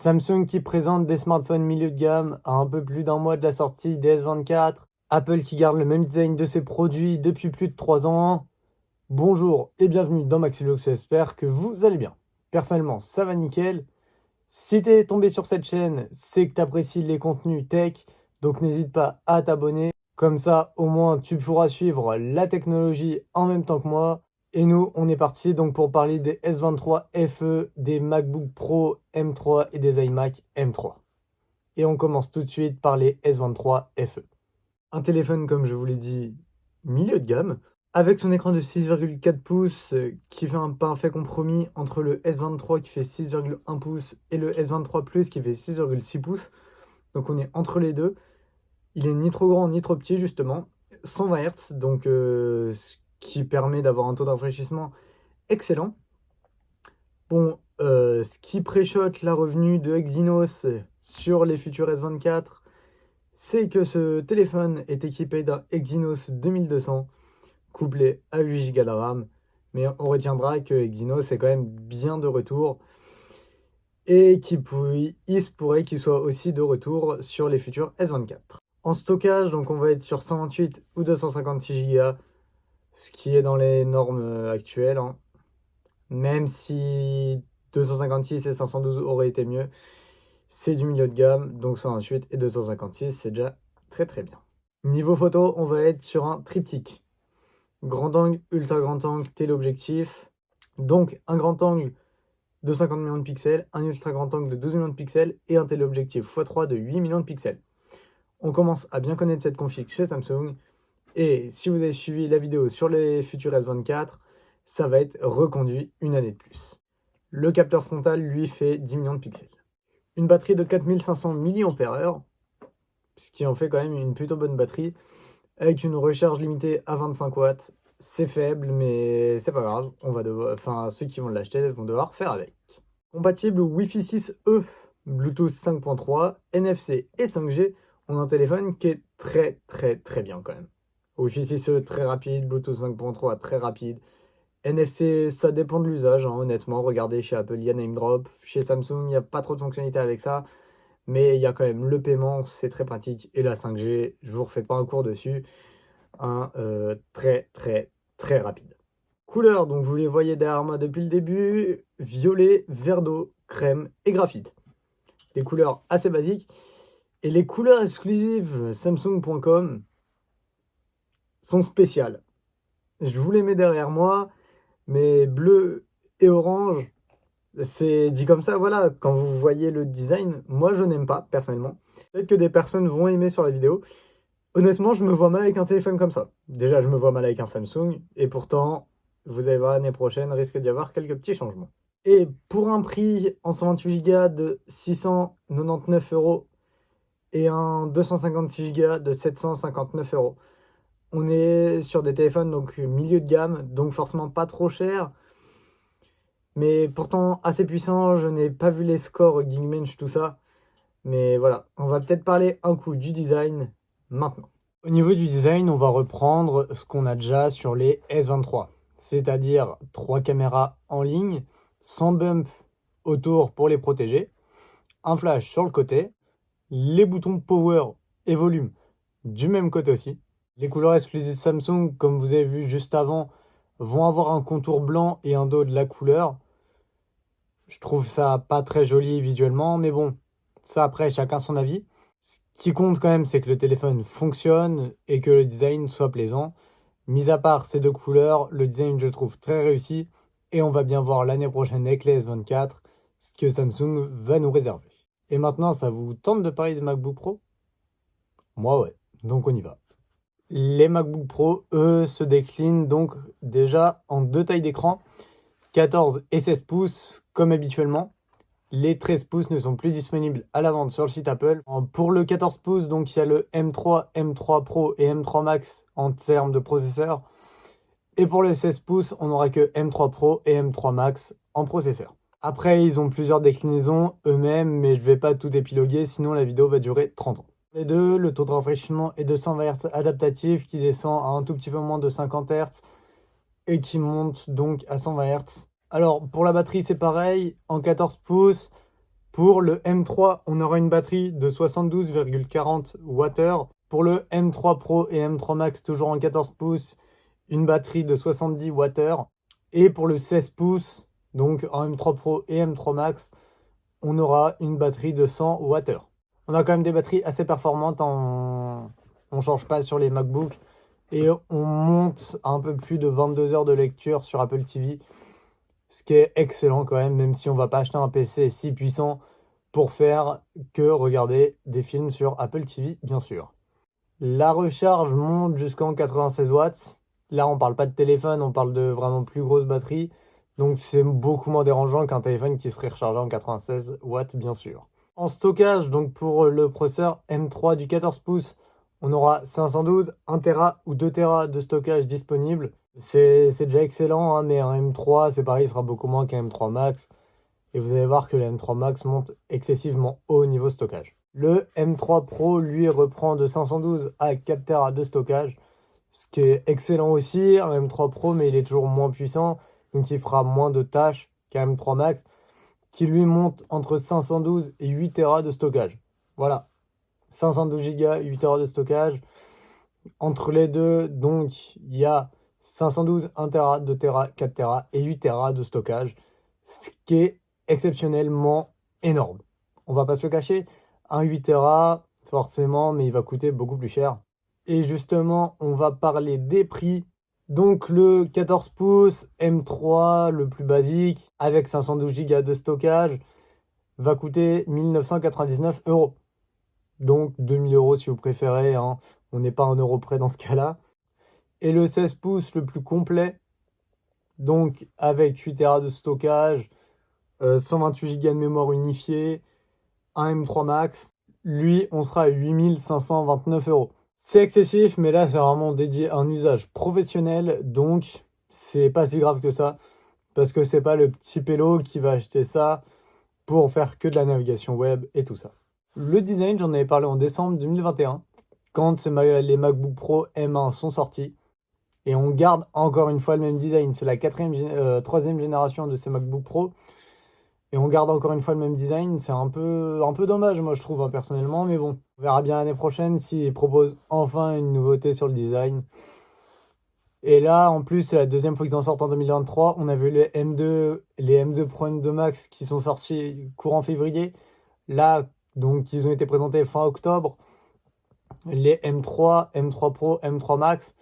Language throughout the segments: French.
Samsung qui présente des smartphones milieu de gamme à un peu plus d'un mois de la sortie des S24. Apple qui garde le même design de ses produits depuis plus de 3 ans. Bonjour et bienvenue dans Maxilux, j'espère que vous allez bien. Personnellement, ça va nickel. Si t'es tombé sur cette chaîne, c'est que t'apprécies les contenus tech, donc n'hésite pas à t'abonner. Comme ça, au moins, tu pourras suivre la technologie en même temps que moi. Et nous, on est parti donc pour parler des S23 FE, des MacBook Pro M3 et des iMac M3. Et on commence tout de suite par les S23 FE. Un téléphone, comme je vous l'ai dit, milieu de gamme, avec son écran de 6,4 pouces qui fait un parfait compromis entre le S23 qui fait 6,1 pouces et le S23 Plus qui fait 6,6 pouces. Donc on est entre les deux. Il est ni trop grand ni trop petit justement. 120 Hz, donc ce qui permet d'avoir un taux de rafraîchissement excellent. Bon, ce qui préchote la revenue de Exynos sur les futurs S24, c'est que ce téléphone est équipé d'un Exynos 2200 couplé à 8 Go de RAM. Mais on retiendra que Exynos est quand même bien de retour et il se pourrait qu'il soit aussi de retour sur les futurs S24. En stockage, donc on va être sur 128 ou 256 Go, ce qui est dans les normes actuelles, hein. Même si 256 et 512 auraient été mieux, c'est du milieu de gamme, donc 128 et 256, c'est déjà très très bien. Niveau photo, on va être sur un triptyque. Grand angle, ultra grand angle, téléobjectif. Donc un grand angle de 50 millions de pixels, un ultra grand angle de 12 millions de pixels et un téléobjectif x3 de 8 millions de pixels. On commence à bien connaître cette config chez Samsung. Et si vous avez suivi la vidéo sur les futurs S24, ça va être reconduit une année de plus. Le capteur frontal, lui, fait 10 millions de pixels. Une batterie de 4500 mAh, ce qui en fait quand même une plutôt bonne batterie, avec une recharge limitée à 25 watts. C'est faible, mais c'est pas grave. Ceux qui vont l'acheter vont devoir faire avec. Compatible Wi-Fi 6E, Bluetooth 5.3, NFC et 5G. On a un téléphone qui est très très très bien quand même. Wi-Fi 6E très rapide, Bluetooth 5.3 très rapide. NFC, ça dépend de l'usage, hein, honnêtement. Regardez, chez Apple, il y a Name Drop. Chez Samsung, il n'y a pas trop de fonctionnalités avec ça. Mais il y a quand même le paiement, c'est très pratique. Et la 5G, je vous refais pas un cours dessus. Très très très rapide. Couleurs, donc vous les voyez derrière moi depuis le début. Violet, vert d'eau, crème et graphite. Des couleurs assez basiques. Et les couleurs exclusives Samsung.com sont spéciales. Je vous les mets derrière moi. Mais bleu et orange, c'est dit comme ça, voilà, quand vous voyez le design, moi je n'aime pas, personnellement. Peut-être que des personnes vont aimer sur la vidéo. Honnêtement, je me vois mal avec un téléphone comme ça. Déjà, je me vois mal avec un Samsung, et pourtant, vous allez voir l'année prochaine, risque d'y avoir quelques petits changements. Et pour un prix en 128 Go de 699 € et un 256 Go de 759 €, on est sur des téléphones donc milieu de gamme, donc forcément pas trop cher, mais pourtant assez puissant. Je n'ai pas vu les scores Geekbench, tout ça, mais voilà, on va peut-être parler un coup du design maintenant. Au niveau du design, on va reprendre ce qu'on a déjà sur les S23, c'est-à-dire 3 caméras en ligne, sans bump autour pour les protéger, un flash sur le côté, les boutons power et volume du même côté aussi. Les couleurs exclusives Samsung, comme vous avez vu juste avant, vont avoir un contour blanc et un dos de la couleur. Je trouve ça pas très joli visuellement, mais bon, ça après, chacun son avis. Ce qui compte quand même, c'est que le téléphone fonctionne et que le design soit plaisant. Mis à part ces deux couleurs, le design je le trouve très réussi et on va bien voir l'année prochaine avec les S24 ce que Samsung va nous réserver. Et maintenant, ça vous tente de parler des MacBook Pro? Moi ouais, donc on y va. Les MacBook Pro, eux, se déclinent donc déjà en deux tailles d'écran, 14 et 16 pouces comme habituellement. Les 13 pouces ne sont plus disponibles à la vente sur le site Apple. Pour le 14 pouces, donc il y a le M3, M3 Pro et M3 Max en termes de processeur. Et pour le 16 pouces, on n'aura que M3 Pro et M3 Max en processeur. Après, ils ont plusieurs déclinaisons eux-mêmes, mais je ne vais pas tout épiloguer, sinon la vidéo va durer 30 ans. Les deux, le taux de rafraîchissement est de 120 Hz adaptatif qui descend à un tout petit peu moins de 50 Hz et qui monte donc à 120 Hz. Alors pour la batterie c'est pareil, en 14 pouces, Pour le M3, on aura une batterie de 72,40 Wh. Pour le M3 Pro et M3 Max, toujours en 14 pouces, une batterie de 70 Wh. Et pour le 16 pouces, donc en M3 Pro et M3 Max, on aura une batterie de 100 Wh. On a quand même des batteries assez performantes, on ne change pas sur les MacBooks. Et on monte à un peu plus de 22 heures de lecture sur Apple TV. Ce qui est excellent quand même si on ne va pas acheter un PC si puissant pour faire que regarder des films sur Apple TV, bien sûr. La recharge monte jusqu'en 96 watts. Là, on parle pas de téléphone, on parle de vraiment plus grosse batterie. Donc, c'est beaucoup moins dérangeant qu'un téléphone qui serait rechargé en 96 watts, bien sûr. En stockage, donc pour le processeur M3 du 14 pouces, on aura 512, 1 Tera ou 2 Tera de stockage disponible. C'est déjà excellent, hein, mais un M3, c'est pareil, il sera beaucoup moins qu'un M3 Max. Et vous allez voir que le M3 Max monte excessivement haut niveau stockage. Le M3 Pro, lui, reprend de 512 à 4 Tera de stockage, ce qui est excellent aussi, un M3 Pro, mais il est toujours moins puissant, donc il fera moins de tâches qu'un M3 Max, qui lui monte entre 512 et 8 Tera de stockage. Voilà, 512 Go, 8 Tera de stockage. Entre les deux, donc, il y a 512, 1 Tera, 2 Tera, 4 Tera et 8 Tera de stockage, ce qui est exceptionnellement énorme. On va pas se le cacher, un 8 Tera, forcément, mais il va coûter beaucoup plus cher. Et justement, on va parler des prix. Donc le 14 pouces M3, le plus basique, avec 512 Go de stockage, va coûter 1999 euros. Donc 2000 euros si vous préférez, hein. On n'est pas un euro près dans ce cas-là. Et le 16 pouces le plus complet, donc avec 8 Tera de stockage, 128 Go de mémoire unifiée, un M3 Max, lui, on sera à 8529 euros. C'est excessif, mais là, c'est vraiment dédié à un usage professionnel, donc c'est pas si grave que ça, parce que c'est pas le petit pélo qui va acheter ça pour faire que de la navigation web et tout ça. Le design, j'en avais parlé en décembre 2021, quand les MacBook Pro M1 sont sortis. Et on garde encore une fois le même design. C'est la troisième génération de ces MacBook Pro. Et on garde encore une fois le même design. C'est un peu dommage, moi, je trouve, hein, personnellement. Mais bon, on verra bien l'année prochaine s'ils proposent enfin une nouveauté sur le design. Et là, en plus, c'est la deuxième fois qu'ils en sortent en 2023. On a vu les M2 Pro, M2 Max qui sont sortis courant février. Là, donc, ils ont été présentés fin octobre. Les M3, M3 Pro, M3 Max.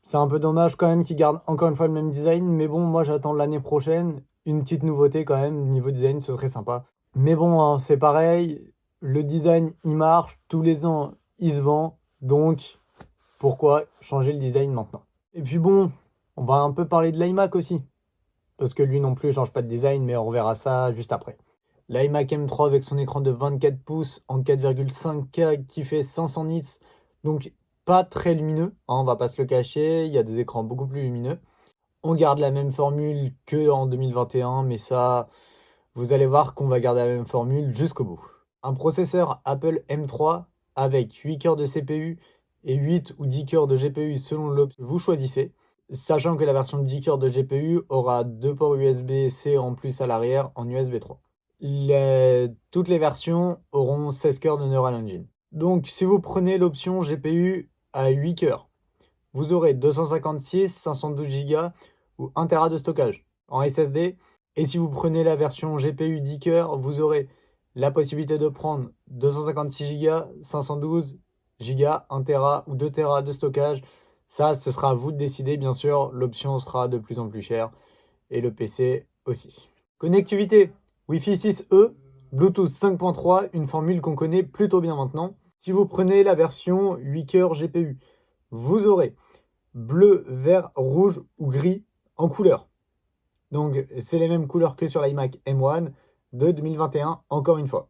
C'est un peu dommage quand même qu'ils gardent encore une fois le même design. Mais bon, moi, j'attends l'année prochaine une petite nouveauté quand même. Niveau design, ce serait sympa. Mais bon, hein, c'est pareil. Le design, il marche. Tous les ans, il se vend. Donc, pourquoi changer le design maintenant? Et puis bon, on va un peu parler de l'iMac aussi. Parce que lui non plus, il change pas de design, mais on verra ça juste après. L'iMac M3 avec son écran de 24 pouces en 4,5K qui fait 500 nits. Donc, pas très lumineux, hein, on va pas se le cacher. Il y a des écrans beaucoup plus lumineux. On garde la même formule que en 2021, mais ça, vous allez voir qu'on va garder la même formule jusqu'au bout. Un processeur Apple M3 avec 8 cœurs de CPU et 8 ou 10 cœurs de GPU selon l'option que vous choisissez. Sachant que la version de 10 cœurs de GPU aura 2 ports USB-C en plus à l'arrière en USB 3. Toutes les versions auront 16 cœurs de Neural Engine. Donc si vous prenez l'option GPU à 8 cœurs, vous aurez 256, 512 Go ou 1 Tera de stockage en SSD. Et si vous prenez la version GPU 10 cœurs, vous aurez la possibilité de prendre 256 Go, 512 Go, 1 Tera ou 2 Tera de stockage. Ça, ce sera à vous de décider, bien sûr. L'option sera de plus en plus chère et le PC aussi. Connectivité, Wi-Fi 6E, Bluetooth 5.3, une formule qu'on connaît plutôt bien maintenant. Si vous prenez la version 8 cœurs GPU, vous aurez bleu, vert, rouge ou gris en couleur. Donc, c'est les mêmes couleurs que sur l'iMac M1 de 2021, encore une fois.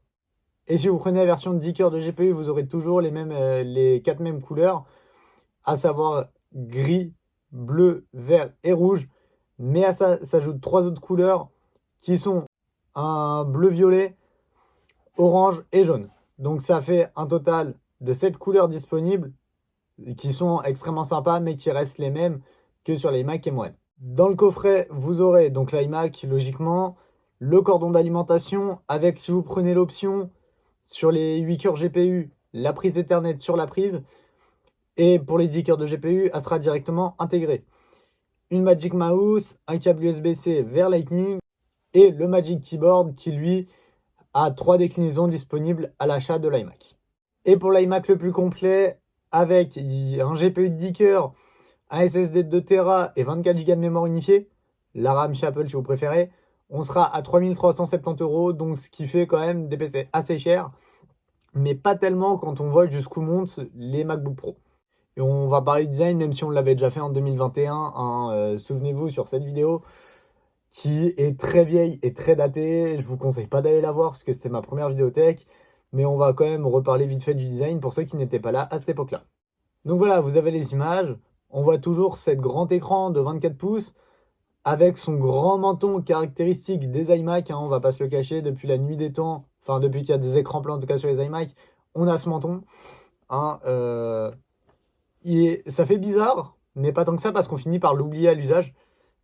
Et si vous prenez la version de 10 cœurs de GPU, vous aurez toujours les 4 mêmes couleurs, à savoir gris, bleu, vert et rouge. Mais à ça s'ajoutent 3 autres couleurs qui sont un bleu-violet, orange et jaune. Donc ça fait un total de 7 couleurs disponibles qui sont extrêmement sympas mais qui restent les mêmes que sur l'iMac M1. Dans le coffret, vous aurez donc l'iMac logiquement, le cordon d'alimentation avec, si vous prenez l'option, sur les 8 cœurs GPU, la prise Ethernet sur la prise. Et pour les 10 cœurs de GPU, elle sera directement intégrée. Une Magic Mouse, un câble USB-C vers Lightning et le Magic Keyboard qui, lui, a 3 déclinaisons disponibles à l'achat de l'iMac. Et pour l'iMac le plus complet, avec un GPU de 10 cœurs, un SSD de 2 Tera et 24 Go de mémoire unifiée, la RAM chez Apple si vous préférez, on sera à 3370 €, donc ce qui fait quand même des PC assez chers, mais pas tellement quand on voit jusqu'où montent les MacBook Pro. Et on va parler du design, même si on l'avait déjà fait en 2021, hein, souvenez-vous sur cette vidéo, qui est très vieille et très datée. Je vous conseille pas d'aller la voir parce que c'était ma première vidéo tech, mais on va quand même reparler vite fait du design pour ceux qui n'étaient pas là à cette époque-là. Donc voilà, vous avez les images. On voit toujours cette grand écran de 24 pouces avec son grand menton caractéristique des iMac, hein, on va pas se le cacher, depuis la nuit des temps, enfin depuis qu'il y a des écrans plats en tout cas sur les iMac, on a ce menton. Hein, ça fait bizarre, mais pas tant que ça parce qu'on finit par l'oublier à l'usage.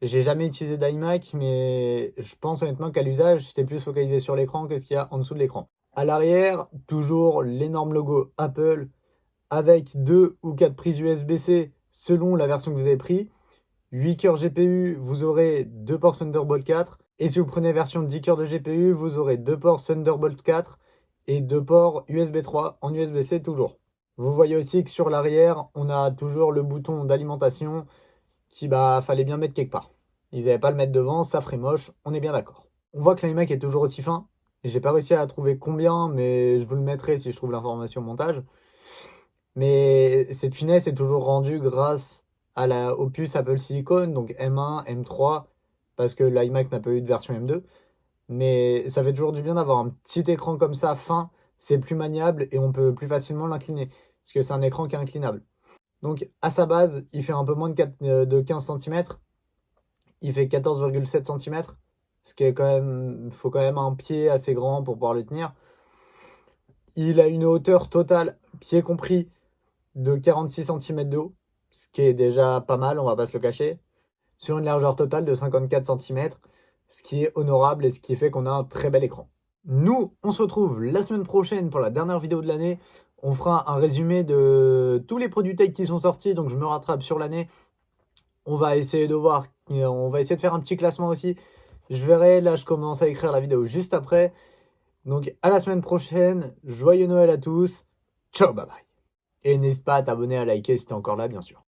J'ai jamais utilisé d'iMac, mais je pense honnêtement qu'à l'usage, j'étais plus focalisé sur l'écran que ce qu'il y a en dessous de l'écran. À l'arrière, toujours l'énorme logo Apple avec 2 ou 4 prises USB-C selon la version que vous avez pris. 8 cœurs GPU, vous aurez 2 ports Thunderbolt 4. Et si vous prenez version 10 cœurs de GPU, vous aurez 2 ports Thunderbolt 4 et 2 ports USB 3 en USB-C toujours. Vous voyez aussi que sur l'arrière, on a toujours le bouton d'alimentation qui, fallait bien mettre quelque part. Ils n'avaient pas à le mettre devant, ça ferait moche, on est bien d'accord. On voit que l'iMac est toujours aussi fin. J'ai pas réussi à trouver combien, mais je vous le mettrai si je trouve l'information au montage. Mais cette finesse est toujours rendue grâce aux puces Apple Silicon, donc M1, M3, parce que l'iMac n'a pas eu de version M2. Mais ça fait toujours du bien d'avoir un petit écran comme ça, fin, c'est plus maniable et on peut plus facilement l'incliner, parce que c'est un écran qui est inclinable. Donc à sa base, il fait un peu moins de 15 cm, il fait 14,7 cm, ce qui est quand même, faut quand même un pied assez grand pour pouvoir le tenir. Il a une hauteur totale, pied compris, de 46 cm de haut, ce qui est déjà pas mal, on va pas se le cacher, sur une largeur totale de 54 cm, ce qui est honorable et ce qui fait qu'on a un très bel écran. Nous, on se retrouve la semaine prochaine pour la dernière vidéo de l'année. On fera un résumé de tous les produits tech qui sont sortis, donc je me rattrape sur l'année. On va essayer de voir, on va essayer de faire un petit classement aussi. Je verrai, là je commence à écrire la vidéo juste après. Donc à la semaine prochaine, joyeux Noël à tous, ciao, bye bye. Et n'hésite pas à t'abonner, à liker si t'es encore là bien sûr.